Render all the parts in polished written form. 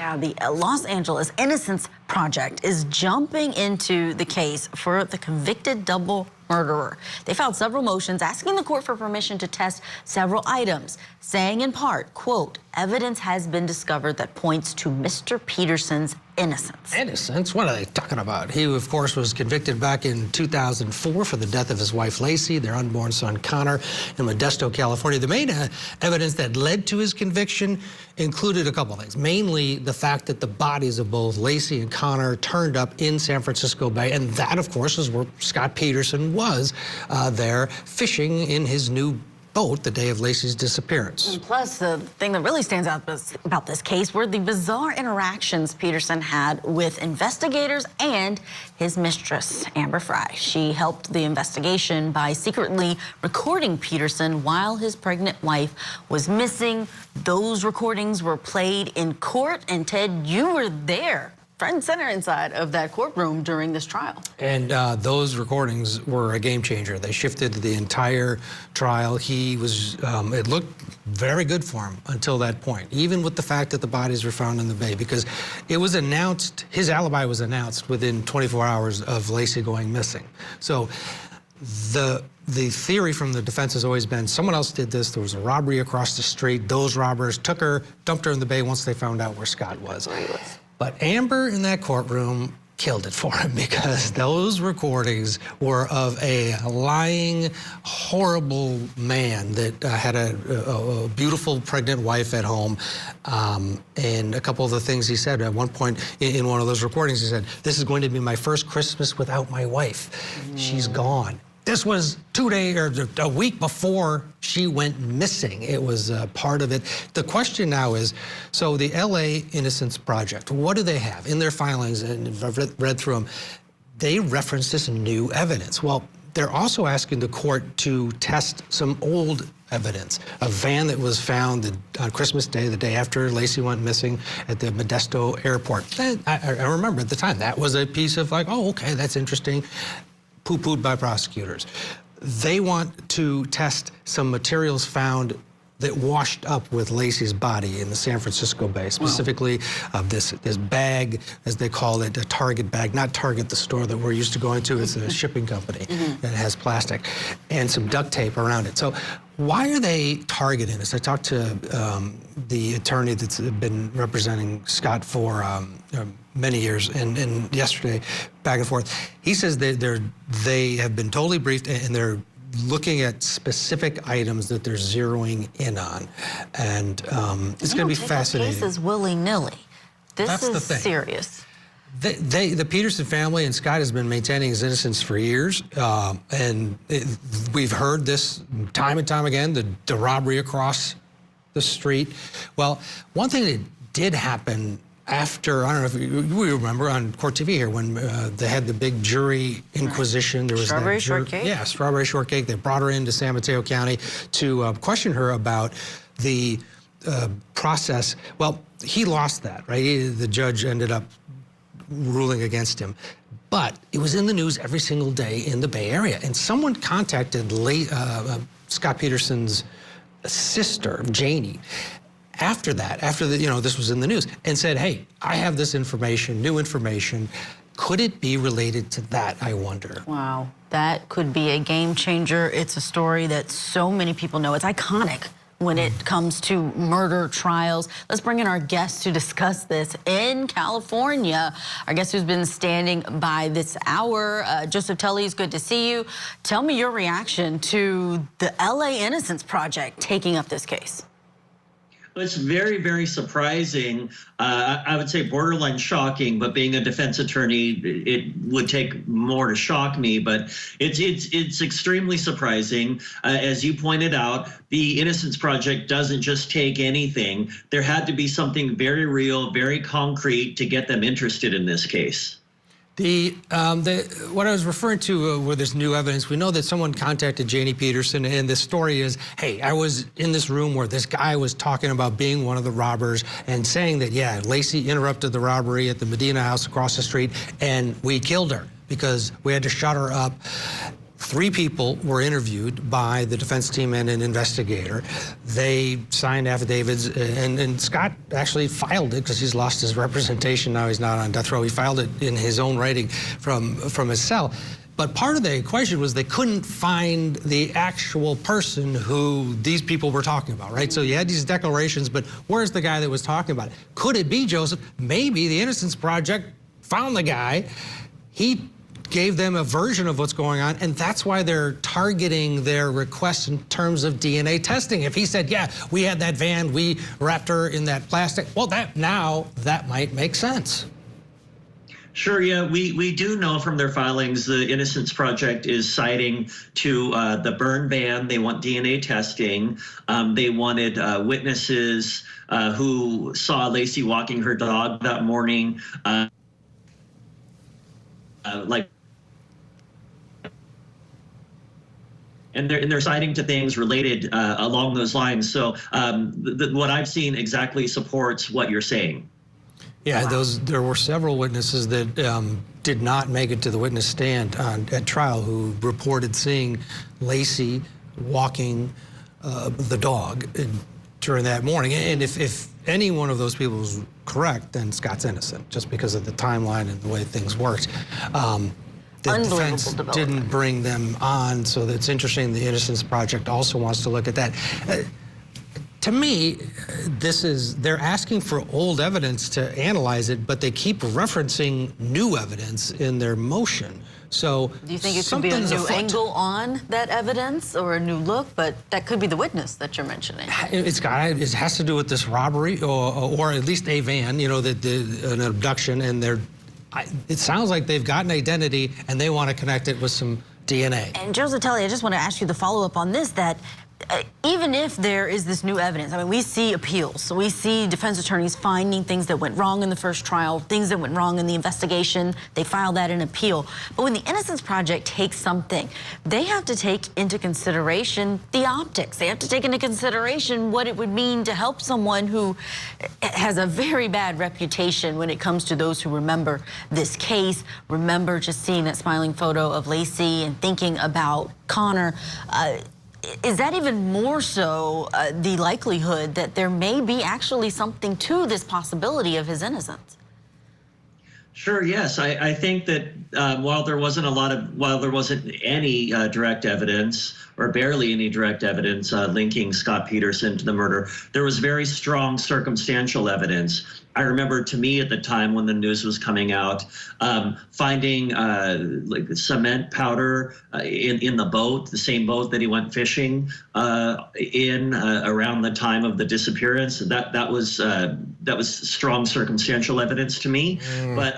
Yeah, the Los Angeles Innocence Project is jumping into the case for the convicted double murderer. They filed several motions asking the court for permission to test several items, saying in part, quote, evidence has been discovered that points to Mr. Peterson's innocence. Innocence? What are they talking about? He, of course, was convicted back in 2004 for the death of his wife, Laci, their unborn son, Connor, in Modesto, California. The main evidence that led to his conviction included a couple things, mainly the fact that the bodies of both Laci and Connor turned up in San Francisco Bay, and that, of course, is where Scott Peterson was there fishing in his new boat the day of Laci's disappearance. And plus, the thing that really stands out about this case were the bizarre interactions Peterson had with investigators and his mistress, Amber Frey. She helped the investigation by secretly recording Peterson while his pregnant wife was missing. Those recordings were played in court, and Ted, you were there, front and center inside of that courtroom during this trial. And those recordings were a game changer. They shifted the entire trial. He was, it looked very good for him until that point, even with the fact that the bodies were found in the bay, because it was announced, his alibi was announced within 24 hours of Laci going missing. So the theory from the defense has always been someone else did this. There was a robbery across the street. Those robbers took her, dumped her in the bay once they found out where Scott was. But Amber in that courtroom killed it for him, because those recordings were of a lying, horrible man that had a beautiful pregnant wife at home. And a couple of the things he said at one point in one of those recordings, he said, "This is going to be my first Christmas without my wife. She's gone." This was 2 days or a week before she went missing. It was part of it. The question now is, so the LA Innocence Project, what do they have in their filings? And I've read through them. They reference this new evidence. Well, they're also asking the court to test some old evidence. A van that was found on Christmas Day, the day after Laci went missing at the Modesto airport. I remember at the time, that was a piece of like, oh, okay, that's interesting. Poo-pooed by prosecutors. They want to test some materials found that washed up with Laci's body in the San Francisco Bay, specifically this bag, as they call it, a Target bag, not Target the store that we're used to going to, it's a shipping company that has plastic, and some duct tape around it. So why are they targeting this? I talked to the attorney that's been representing Scott for many years, and yesterday, back and forth. He says that they have been totally briefed, and they're looking at specific items that they're zeroing in on, and it's going to be fascinating. This is willy-nilly. This is serious. The Peterson family and Scott has been maintaining his innocence for years, and we've heard this time and time again, the robbery across the street. Well, one thing that did happen after, I don't know if you remember on Court TV here, when they had the big jury inquisition. There was strawberry shortcake? Yeah, strawberry shortcake. They brought her into San Mateo County to question her about the process. Well, he lost that, right? The judge ended up ruling against him. But it was in the news every single day in the Bay Area. And someone contacted Scott Peterson's sister, Janie, after that, after this was in the news, and said, hey, I have this information, new information. Could it be related to that, I wonder? Wow, that could be a game changer. It's a story that so many people know. It's iconic when it comes to murder trials. Let's bring in our guest to discuss this in California. Our guest who's been standing by this hour, Joseph Tully's good to see you. Tell me your reaction to the LA Innocence Project taking up this case. It's very, very surprising. I would say borderline shocking, but being a defense attorney, it would take more to shock me, but it's extremely surprising. As you pointed out, the Innocence Project doesn't just take anything. There had to be something very real, very concrete to get them interested in this case. What I was referring to were this new evidence. We know that someone contacted Janie Peterson, and the story is, hey, I was in this room where this guy was talking about being one of the robbers and saying that, yeah, Laci interrupted the robbery at the Medina house across the street, and we killed her because we had to shut her up. 3 people were interviewed by the defense team and an investigator. They signed affidavits, and Scott actually filed it because he's lost his representation. Now he's not on death row. He filed it in his own writing from his cell. But part of the equation was they couldn't find the actual person who these people were talking about, right? So you had these declarations, but where's the guy that was talking about it? Could it be Joseph? Maybe the Innocence Project found the guy. He gave them a version of what's going on, and that's why they're targeting their requests in terms of DNA testing. If he said, yeah, we had that van, we wrapped her in that plastic, well, that might make sense. Sure, yeah, we do know from their filings the Innocence Project is citing to the burn ban. They want DNA testing. They wanted witnesses who saw Laci walking her dog that morning. And they're citing to things related along those lines. So what I've seen exactly supports what you're saying. Yeah, there were several witnesses that did not make it to the witness stand at trial who reported seeing Laci walking the dog during that morning. And if any one of those people was correct, then Scott's innocent, just because of the timeline and the way things worked. The defense didn't bring them on, so it's interesting the Innocence Project also wants to look at that. To me, they're asking for old evidence to analyze it, but they keep referencing new evidence in their motion. So do you think it could be a new angle on that evidence or a new look? But that could be the witness that you're mentioning. It has to do with this robbery, or at least a van, you know, an abduction, and it sounds like they've got an identity and they want to connect it with some DNA. And Joseph Telly, I just want to ask you the follow-up on this, that even if there is this new evidence, I mean, we see appeals. So we see defense attorneys finding things that went wrong in the first trial, things that went wrong in the investigation. They file that in appeal. But when the Innocence Project takes something, they have to take into consideration the optics. They have to take into consideration what it would mean to help someone who has a very bad reputation when it comes to those who remember this case, remember just seeing that smiling photo of Laci and thinking about Connor. Is that even more so the likelihood that there may be actually something to this possibility of his innocence? Sure. Yes, I think that while there wasn't any direct evidence, or barely any direct evidence linking Scott Peterson to the murder, there was very strong circumstantial evidence. I remember, to me at the time when the news was coming out, finding like cement powder in the boat, the same boat that he went fishing in around the time of the disappearance. That was strong circumstantial evidence to me. But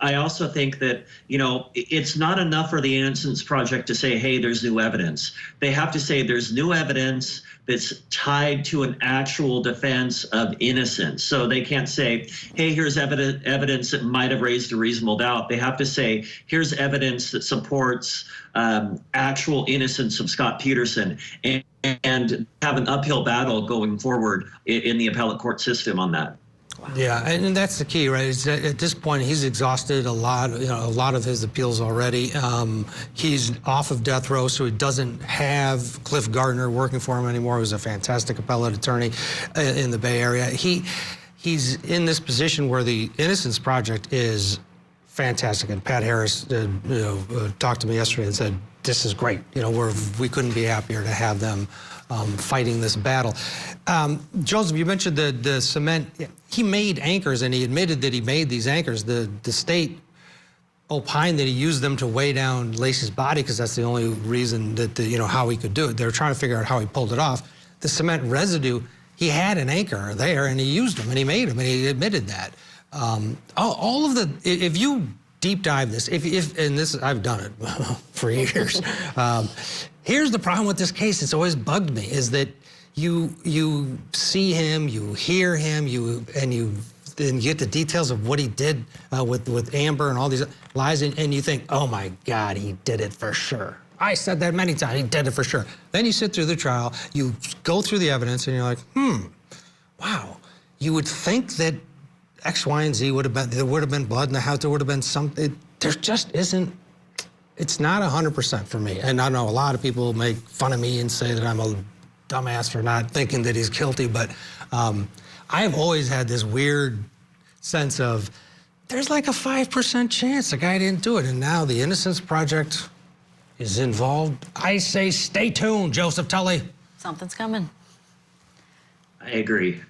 I also think that, you know, it's not enough for the Innocence Project to say, hey, there's new evidence. They have to say there's new evidence that's tied to an actual defense of innocence. So they can't say, hey, here's evidence that might have raised a reasonable doubt. They have to say, here's evidence that supports actual innocence of Scott Peterson, and have an uphill battle going forward in the appellate court system on that. Yeah, and that's the key, right? Is that at this point, he's exhausted a lot of his appeals already. He's off of death row, so he doesn't have Cliff Gardner working for him anymore, who's a fantastic appellate attorney in the Bay Area. He's in this position where the Innocence Project is fantastic, and Pat Harris, talked to me yesterday and said, "This is great. You know, we couldn't be happier to have them fighting this battle." Joseph, you mentioned the cement. He made anchors, and he admitted that he made these anchors. The state opined that he used them to weigh down Laci's body because that's the only reason that how he could do it. They were trying to figure out how he pulled it off. The cement residue, he had an anchor there, and he used them, and he made them, and he admitted that. All of the, if you deep dive this, and this, I've done it for years. Here's the problem with this case. It's always bugged me, is that you see him, you hear him, and you get the details of what he did with Amber and all these lies, and you think, oh my God, he did it for sure. I said that many times, he did it for sure. Then you sit through the trial, you go through the evidence, and you're like, wow. You would think that X, Y, and Z there would have been blood in the house, there would have been something. There just isn't It's not 100% for me. And I know a lot of people make fun of me and say that I'm a dumbass for not thinking that he's guilty, but I've always had this weird sense of there's like a 5% chance the guy didn't do it. And now the Innocence Project is involved. I say stay tuned, Joseph Tully. Something's coming. I agree.